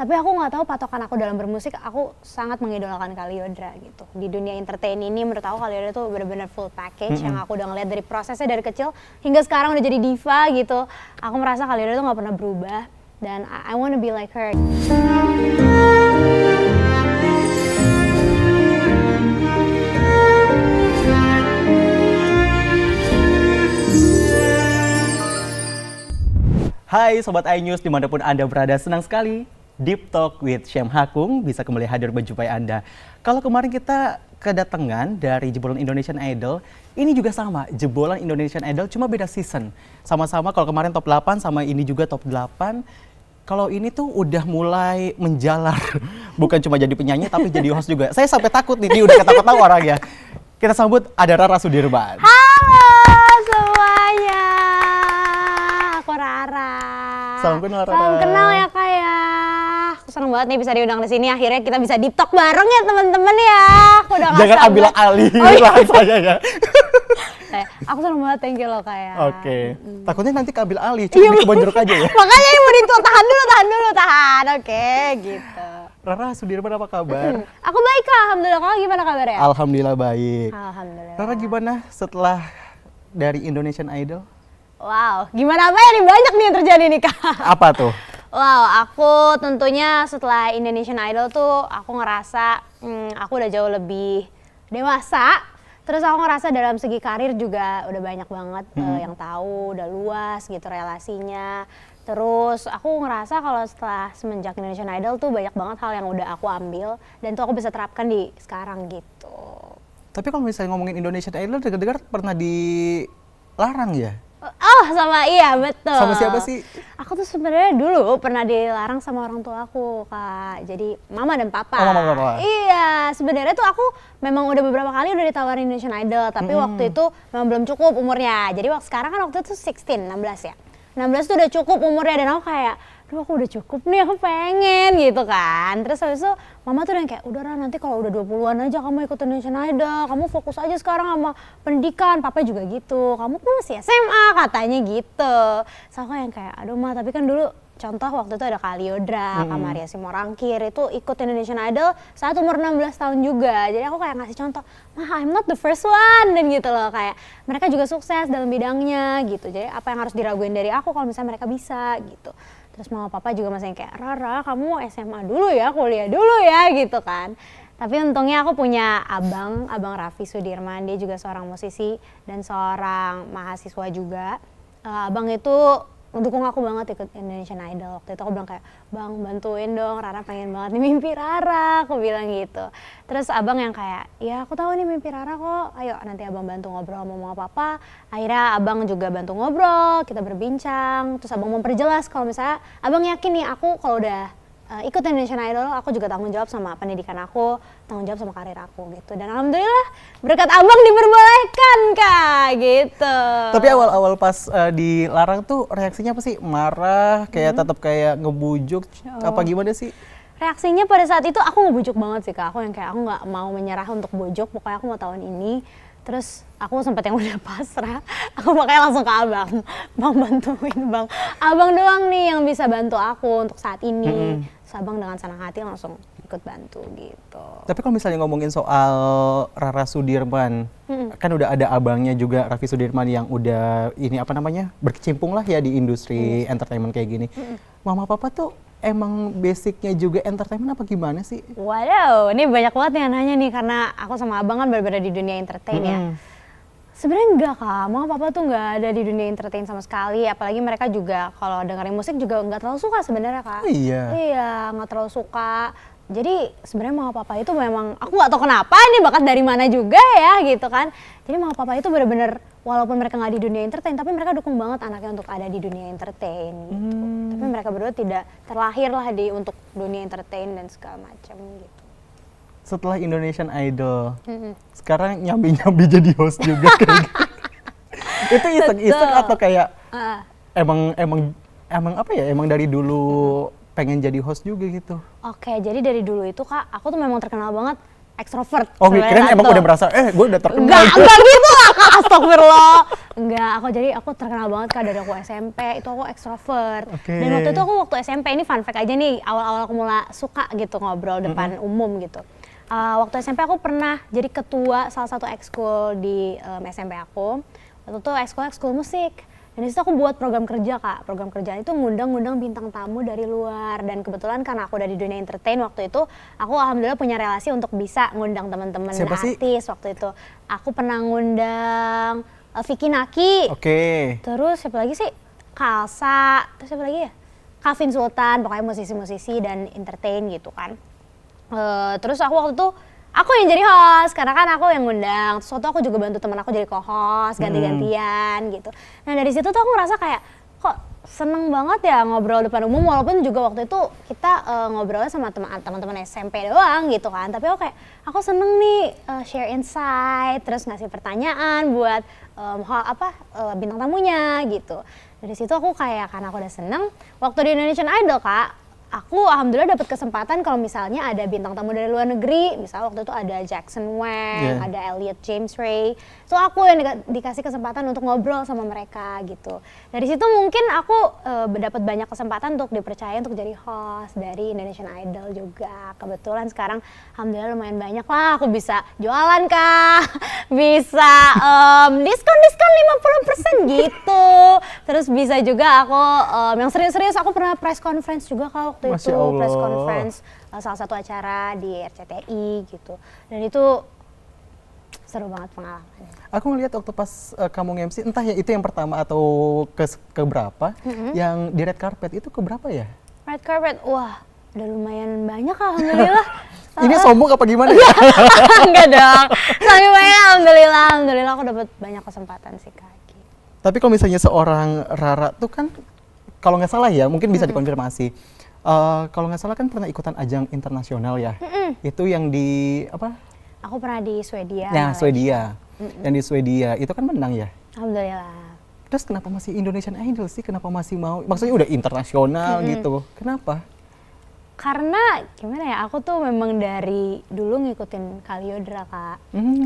Tapi aku nggak tahu patokan aku dalam bermusik, aku sangat mengidolakan Kaliodra gitu. Di dunia entertain ini menurut aku Kaliodra tuh benar-benar full package yang aku udah ngeliat dari prosesnya dari kecil hingga sekarang udah jadi diva gitu. Aku merasa Kaliodra tuh nggak pernah berubah dan I wanna be like her. Hai Sobat iNews dimanapun Anda berada, senang sekali Deep Talk with Syam Hakung bisa kembali hadir menjumpai Anda. Kalau kemarin kita kedatangan dari Jebolan Indonesian Idol, ini juga sama, Jebolan Indonesian Idol cuma beda season. Sama-sama kalau kemarin top 8 sama ini juga top 8. Kalau ini tuh udah mulai menjalar, bukan cuma jadi penyanyi tapi jadi host juga. Saya sampai takut nih, dia udah ketawa-ketawa orangnya. Kita sambut ada Rara Sudirman. Halo semuanya, aku Rara. Salam kenal Rara. Salam kenal ya Kak ya. Aku seneng banget nih bisa diundang di sini. Akhirnya kita bisa deep talk bareng ya teman-teman ya. Aku udah Jangan ambil alih lahan saya ya. Aku seneng banget, thank you loh Kak ya. Oke. Takutnya nanti keambil alih, cuma di kebun jeruk aja ya. Makanya ini mau ditutup, tahan dulu. Oke, gitu. Rara Sudirman apa kabar? Aku baik Kak, alhamdulillah. Kalau gimana kabarnya? Alhamdulillah baik. Alhamdulillah. Rara gimana setelah dari Indonesian Idol? Wow, gimana apa ya nih, banyak nih yang terjadi nih Kak. Apa tuh? Wow, aku tentunya setelah Indonesian Idol tuh aku ngerasa aku udah jauh lebih dewasa. Terus aku ngerasa dalam segi karir juga udah banyak banget yang tahu, udah luas gitu relasinya. Terus aku ngerasa kalau setelah semenjak Indonesian Idol tuh banyak banget hal yang udah aku ambil dan tuh aku bisa terapkan di sekarang gitu. Tapi kalau misalnya ngomongin Indonesian Idol, dengar-dengar pernah dilarang ya? Oh, iya betul. Sama siapa sih? Aku tuh sebenarnya dulu pernah dilarang sama orang tua aku, Kak. Jadi mama dan papa. Oh, mama dan papa. Iya, sebenarnya tuh aku memang udah beberapa kali udah ditawarin Indonesian Idol, tapi waktu itu memang belum cukup umurnya. Jadi sekarang kan waktu itu 16 ya. 16 tuh udah cukup umurnya dan aku kayak, duh aku udah cukup nih, aku pengen gitu kan. Terus habis itu mama tuh udah kayak, udah Ra, nanti kalau udah 20-an aja kamu ikut Indonesian Idol, kamu fokus aja sekarang sama pendidikan. Papa juga gitu, kamu kan masih SMA katanya gitu. So aku yang kayak, aduh Ma, tapi kan dulu contoh waktu itu ada Kaliodra, Kak Maria Simorangkir itu ikut Indonesian Idol saat umur 16 tahun juga. Jadi aku kayak ngasih contoh, Ma, I'm not the first one, dan gitu loh, kayak mereka juga sukses dalam bidangnya gitu. Jadi apa yang harus diraguin dari aku kalau misalnya mereka bisa gitu. Terus mama papa juga masih kayak, Rara kamu SMA dulu ya, kuliah dulu ya gitu kan. Tapi untungnya aku punya abang Raffi Sudirman, dia juga seorang musisi dan seorang mahasiswa juga. Abang itu mendukung aku banget ikut Indonesian Idol. Waktu itu aku bilang kayak, Bang bantuin dong, Rara pengen banget nih mimpi Rara, aku bilang gitu. Terus abang yang kayak, ya aku tahu nih mimpi Rara kok, ayo nanti abang bantu ngobrol sama mama papa. Akhirnya abang juga bantu ngobrol, kita berbincang, terus abang memperjelas kalau misalnya abang yakin nih aku kalau udah ikut Indonesian Idol, aku juga tanggung jawab sama pendidikan aku, tanggung jawab sama karir aku gitu. Dan alhamdulillah berkat abang diperbolehkan Kak gitu. Tapi awal-awal pas dilarang tuh reaksinya apa sih? Marah, kayak tetap kayak ngebujuk, apa gimana sih? Reaksinya pada saat itu aku ngebujuk banget sih Kak, aku yang kayak aku nggak mau menyerah untuk bujuk, pokoknya aku mau tahun ini. Terus aku sempat yang udah pasrah, aku makanya langsung ke abang, Bang bantuin Bang. Abang doang nih yang bisa bantu aku untuk saat ini. Terus abang dengan senang hati langsung ikut bantu gitu. Tapi kalau misalnya ngomongin soal Rara Sudirman, kan udah ada abangnya juga Raffi Sudirman yang udah ini apa namanya berkecimpung lah ya di industri entertainment kayak gini. Mama papa tuh emang basicnya juga entertainment apa gimana sih? Waduh, ini banyak banget yang nanya nih karena aku sama abang kan berbeda di dunia entertain ya. Sebenarnya enggak Kak, mama papa tuh nggak ada di dunia entertain sama sekali. Apalagi mereka juga kalau dengerin musik juga nggak terlalu suka sebenarnya Kak. Oh, iya? Iya, nggak terlalu suka. Jadi sebenarnya mama papa itu memang, aku nggak tahu kenapa ini bakat dari mana juga ya gitu kan. Jadi mama papa itu benar-benar walaupun mereka nggak di dunia entertain, tapi mereka dukung banget anaknya untuk ada di dunia entertain gitu. Tapi mereka berdua tidak terlahir lah untuk dunia entertain dan segala macam gitu. Setelah Indonesian Idol, sekarang nyambi-nyambi jadi host juga kayak gitu. Itu iseng-iseng atau kayak emang apa ya? Emang dari dulu pengen jadi host juga gitu? Oke, jadi dari dulu itu Kak, aku tuh memang terkenal banget ekstrovert. Oh, kirain emang udah merasa, gue udah terkenal. Enggak gitu lah Astagfirullah. Enggak, aku terkenal banget Kak dari aku SMP, itu aku ekstrovert. Dan waktu itu aku waktu SMP, ini fun fact aja nih, awal-awal aku mulai suka gitu ngobrol depan umum gitu. Waktu SMP aku pernah jadi ketua salah satu ekskul di SMP aku. Waktu itu ekskul musik. Dan disitu aku buat program kerja Kak. Program kerjaan itu ngundang bintang tamu dari luar. Dan kebetulan karena aku udah di dunia entertain waktu itu, aku alhamdulillah punya relasi untuk bisa ngundang teman-teman artis waktu itu. Aku pernah ngundang Vicky Naki. Terus siapa lagi sih? Kalsa. Terus siapa lagi ya? Calvin Sultan, pokoknya musisi-musisi dan entertain gitu kan. Terus aku waktu itu aku yang jadi host, karena kan aku yang ngundang. Terus waktu aku juga bantu teman aku jadi co-host, ganti-gantian gitu. Nah dari situ tuh aku ngerasa kayak, kok seneng banget ya ngobrol depan umum, walaupun juga waktu itu kita ngobrolnya sama teman-teman SMP doang gitu kan. Tapi aku seneng nih share insight, terus ngasih pertanyaan buat bintang tamunya gitu. Dari situ aku kayak, karena aku udah seneng, waktu di Indonesian Idol Kak, aku alhamdulillah dapat kesempatan kalau misalnya ada bintang tamu dari luar negeri, misalnya waktu itu ada Jackson Wang, ada Elliot James Ray, so aku yang dikasih kesempatan untuk ngobrol sama mereka gitu. Dari situ mungkin aku dapat banyak kesempatan untuk dipercaya untuk jadi host dari Indonesian Idol juga. Kebetulan sekarang alhamdulillah lumayan banyak lah, aku bisa jualan Kak, bisa diskon 50% gitu. Terus bisa juga aku yang serius-serius, aku pernah press conference juga Kak waktu itu, press conference salah satu acara di RCTI gitu. Dan itu seru banget pengalamannya. Aku ngeliat waktu pas kamu nge-MC, entah ya itu yang pertama atau ke berapa, yang di red carpet itu ke berapa ya? Red carpet, wah udah lumayan banyak alhamdulillah. Ini sombong apa gimana ya? Enggak dong, alhamdulillah aku dapat banyak kesempatan sih Kak. Tapi kalau misalnya seorang Rara tuh kan, kalau nggak salah ya, mungkin bisa dikonfirmasi. Kalau nggak salah kan pernah ikutan ajang internasional ya. Itu yang di apa? Aku pernah di Swedia. Ya, Swedia. Yang di Swedia itu kan menang ya. Alhamdulillah. Terus kenapa masih Indonesian Idol sih? Kenapa masih mau? Maksudnya udah internasional gitu. Kenapa? Karena gimana ya, aku tuh memang dari dulu ngikutin Kaliodra Kak.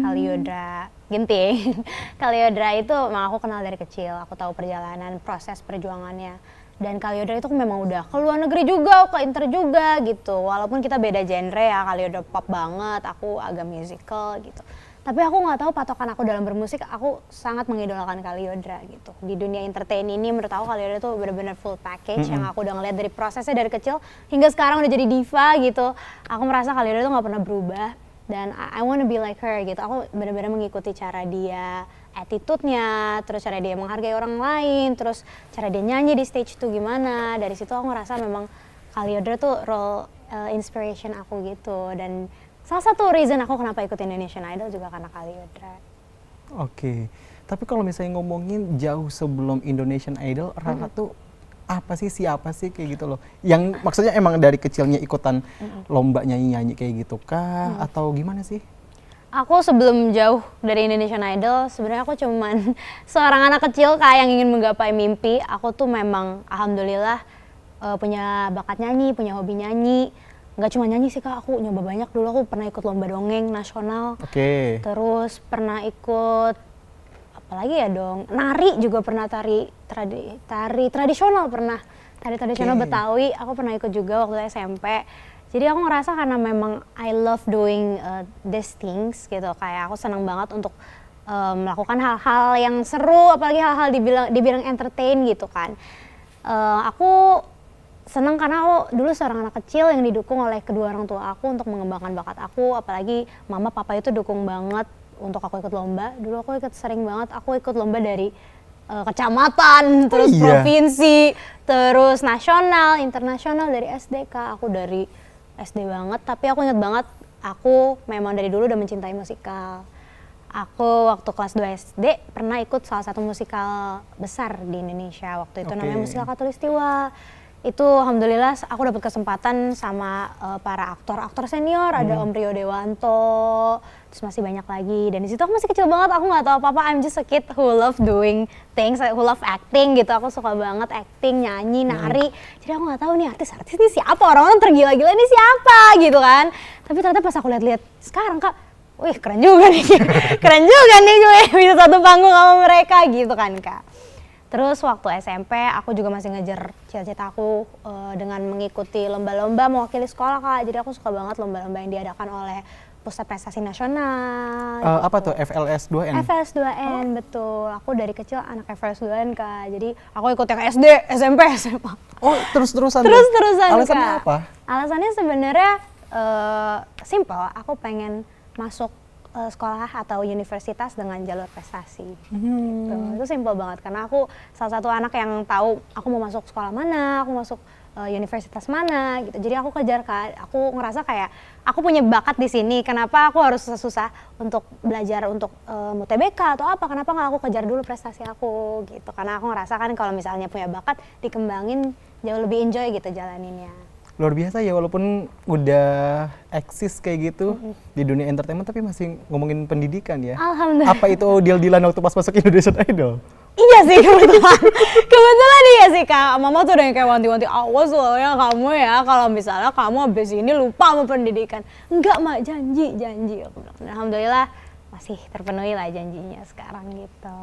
Kaliodra Ginting. Kaliodra itu memang aku kenal dari kecil. Aku tahu perjalanan, proses perjuangannya. Dan Kaliodra itu memang udah ke luar negeri juga, ke inter juga gitu. Walaupun kita beda genre ya, Kaliodra pop banget, aku agak musical gitu. Tapi aku nggak tahu patokan aku dalam bermusik, aku sangat mengidolakan Kaliodra gitu. Di dunia entertain ini menurut aku Kaliodra itu benar-benar full package yang aku udah ngeliat dari prosesnya dari kecil hingga sekarang udah jadi diva gitu. Aku merasa Kaliodra itu nggak pernah berubah dan I wanna be like her gitu. Aku benar-benar mengikuti cara dia, attitude-nya, terus cara dia menghargai orang lain, terus cara dia nyanyi di stage tuh gimana. Dari situ aku ngerasa memang Kaliodra tuh role inspiration aku gitu. Dan salah satu reason aku kenapa ikut Indonesian Idol juga karena Kaliodra. Oke, tapi kalau misalnya ngomongin jauh sebelum Indonesian Idol, Rara tuh apa sih, siapa sih kayak gitu loh? Yang maksudnya emang dari kecilnya ikutan lomba nyanyi-nyanyi kayak gitu kah? Atau gimana sih? Aku sebelum jauh dari Indonesian Idol, sebenarnya aku cuman seorang anak kecil kayak yang ingin menggapai mimpi. Aku tuh memang alhamdulillah punya bakat nyanyi, punya hobi nyanyi. Nggak cuma nyanyi sih Kak, aku nyoba banyak. Dulu aku pernah ikut lomba dongeng nasional. Terus pernah ikut apalagi ya dong, nari juga pernah, tari tradisional pernah. Tari tradisional Betawi, aku pernah ikut juga waktu SMP. Jadi aku ngerasa karena memang I love doing these things gitu, kayak aku senang banget untuk melakukan hal-hal yang seru, apalagi hal-hal di bidang entertain gitu kan. Aku senang karena aku dulu seorang anak kecil yang didukung oleh kedua orang tua aku untuk mengembangkan bakat aku, apalagi mama papa itu dukung banget untuk aku ikut lomba. Dulu aku sering banget ikut lomba dari kecamatan, terus provinsi, terus nasional, internasional, dari SD Kak. Aku dari SD banget, tapi aku inget banget aku memang dari dulu udah mencintai musikal. Aku waktu kelas 2 SD pernah ikut salah satu musikal besar di Indonesia waktu itu, namanya Musikal Khatulistiwa. Itu alhamdulillah aku dapat kesempatan sama para aktor senior, ada Om Rio Dewanto, terus masih banyak lagi. Dan di situ aku masih kecil banget, aku nggak tahu apa-apa. I'm just a kid who love doing things, who love acting gitu. Aku suka banget acting, nyanyi, nari. Jadi aku nggak tahu nih artis ini siapa, orang-orang tergila-gila ini siapa gitu kan. Tapi ternyata pas aku lihat-lihat sekarang Kak, wih keren juga nih, keren juga nih gue bisa satu panggung sama mereka gitu kan Kak. Terus waktu SMP aku juga masih ngejar cita-cita aku dengan mengikuti lomba-lomba mewakili sekolah Kak. Jadi aku suka banget lomba-lomba yang diadakan oleh Pusat Prestasi Nasional. Apa tuh FLS 2N? FLS 2N, betul. Aku dari kecil anak FLS 2N Kak. Jadi aku ikut yang SD, SMP, SMA. Oh terus-terusan? Terus-terusan Kak. Alasannya apa? Alasannya sebenarnya simple. Aku pengen masuk sekolah atau universitas dengan jalur prestasi. Gitu. Itu simple banget karena aku salah satu anak yang tahu aku mau masuk sekolah mana, aku masuk universitas mana gitu. Jadi aku kejar Kak. Aku ngerasa kayak aku punya bakat di sini. Kenapa aku harus susah-susah untuk belajar untuk UTBK atau apa? Kenapa nggak aku kejar dulu prestasi aku gitu? Karena aku ngerasa kan kalau misalnya punya bakat dikembangin jauh lebih enjoy gitu jalaninnya. Luar biasa ya, walaupun udah eksis kayak gitu di dunia entertainment tapi masih ngomongin pendidikan ya. Alhamdulillah. Apa itu deal-dealan waktu pas masuk Indonesian Idol? Iya sih kebetulan. Kebetulan iya sih Kak. Mama tuh udah yang kayak wanti-wanti, awas loh ya kamu ya kalau misalnya kamu habis ini lupa sama pendidikan. Enggak Mak, janji. Aku bilang, alhamdulillah masih terpenuhi lah janjinya sekarang gitu.